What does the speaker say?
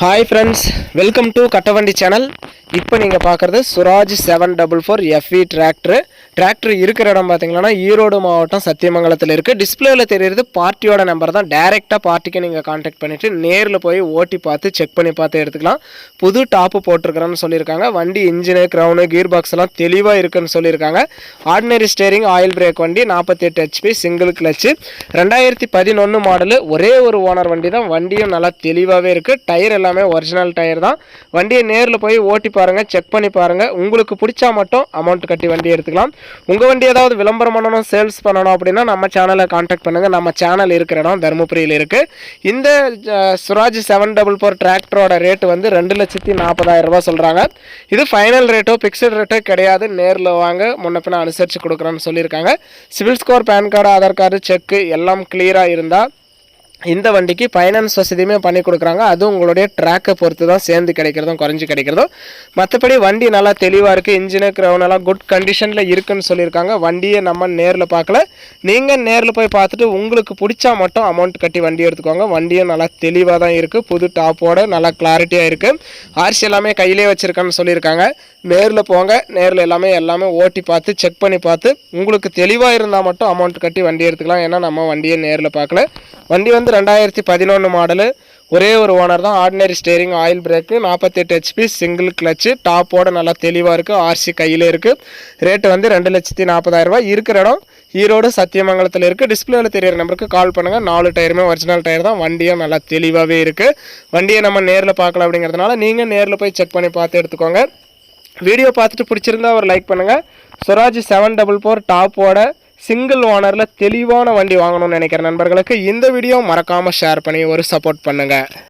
Hi friends, welcome to Kattavandi channel. இப்போ நீங்க பார்க்கிறது சுராஜ் 744 FE டிராக்டர் இருக்கிற இடம் பாத்தீங்கன்னா ஈரோடு மாவட்டம் சத்தியமங்கலத்துல இருக்கு. டிஸ்ப்ளேல தெரியுது பார்ட்டியோட நம்பர் தான். டைரக்டா பார்ட்டிக்கு நீங்க कांटेक्ट பண்ணிட்டு நேர்ல போய் ஓட்டி பார்த்து செக் பண்ணி பார்த்து எடுத்துக்கலாம். புது டாப் போட்டுருக்கறன்னு சொல்லிருக்காங்க. வண்டி இன்ஜின், கிரவுன், கியர் பாக்ஸ் எல்லாம் தெளிவா இருக்குன்னு சொல்லிருக்காங்க. ஆர்டினரி ஸ்டீரிங், ஆயில் பிரேக் வண்டி, 48 HP சிங்கிள் கிளட்ச், 2011 மாடல், ஒரே ஒரு ஓனர் வண்டி தான். வண்டியும் நல்லா தெளிவாவே இருக்கு. டயர் எல்லாமே ஒரிஜினல் டயர் தான். வண்டியை நேர்ல போய் ஓட்டி பாருங்க, செக் பண்ணி பாருங்க. உங்களுக்கு பிடிச்சா மட்டும் அமௌண்ட் கட்டி வண்டி எடுத்துக்கலாம். உங்க வண்டி ஏதாவது விளம்பரம் பண்ணனும், சேல்ஸ் பண்ணனும் அப்படினா நம்ம சேனலை कांटेक्ट பண்ணுங்க. நம்ம சேனல் இருக்கிற இடம் தர்மபுரியில இருக்கு. இந்த சுராஜ் 744 டிராக்டரோட ரேட் வந்து 2,40,000 ரூபாய் சொல்றாங்க. இது ஃபைனல் ரேட்டோ பிக்ஸ்ட் ரேட்டோ கிடையாது. நேர்ல வாங்க, முன்னபின்ன அனுசரிச்சு கொடுக்கறேன்னு சொல்லிருக்காங்க. Civil score, PAN card, Aadhaar card, check எல்லாம் கிளியரா இருந்தா இந்த வண்டிக்கு ஃபைனான்ஸ் வசதியுமே பண்ணி கொடுக்குறாங்க. அது உங்களுடைய ட்ராக்கை பொறுத்து தான் சேர்ந்து கிடைக்கிறதும் குறைஞ்சி கிடைக்கிறதும். மற்றபடி வண்டி நல்லா தெளிவாக இருக்குது. இன்ஜினு, கிரவுன் எல்லாம் குட் கண்டிஷனில் இருக்குன்னு சொல்லியிருக்காங்க. வண்டியை நம்ம நேரில் பார்க்கல, நீங்கள் நேரில் போய் பார்த்துட்டு உங்களுக்கு பிடிச்சா மட்டும் அமௌண்ட் கட்டி வண்டி எடுத்துக்கோங்க. வண்டியும் நல்லா தெளிவாக தான் இருக்குது. புது டாப்போட நல்லா கிளாரிட்டியாக இருக்குது. ஆர்சி எல்லாமே கையிலே வச்சுருக்கான்னு சொல்லியிருக்காங்க. நேரில் போங்க, நேரில் எல்லாமே ஓட்டி பார்த்து செக் பண்ணி பார்த்து உங்களுக்கு தெளிவாக இருந்தால் மட்டும் அமௌண்ட் கட்டி வண்டி எடுத்துக்கலாம். ஏன்னா நம்ம வண்டியை நேரில் பார்க்கல. வண்டி வந்து 2011 மாடலு, ஒரே ஒரு ஓனர் தான். Ordinary steering, oil brake, 48 HP single clutch, டாப்போட நல்லா தெளிவாக இருக்குது. ஆர்சி கையில் இருக்குது. ரேட்டு வந்து 2,40,000 ரூபாய். இருக்கிற இடம் ஈரோடு சத்தியமங்கலத்தில் இருக்குது. டிஸ்பிளேல தெரியிற நம்பருக்கு கால் பண்ணுங்கள். 4 டயருமே ஒரிஜினல் டயர் தான். வண்டியும் நல்லா தெளிவாகவே இருக்குது. வண்டியை நம்ம நேரில் பார்க்கல அப்படிங்கிறதுனால நீங்கள் நேரில் போய் செக் பண்ணி பார்த்து எடுத்துக்கோங்க. வீடியோ பார்த்துட்டு பிடிச்சிருந்தா ஒரு லைக் பண்ணுங்கள். சுராஜ் 744 டாப்போட சிங்கிள் ஓனரில் தெளிவான வண்டி வாங்கணும்னு நினைக்கிற நண்பர்களுக்கு இந்த வீடியோ மறக்காமல் ஷேர் பண்ணி ஒரு சப்போர்ட் பண்ணுங்கள்.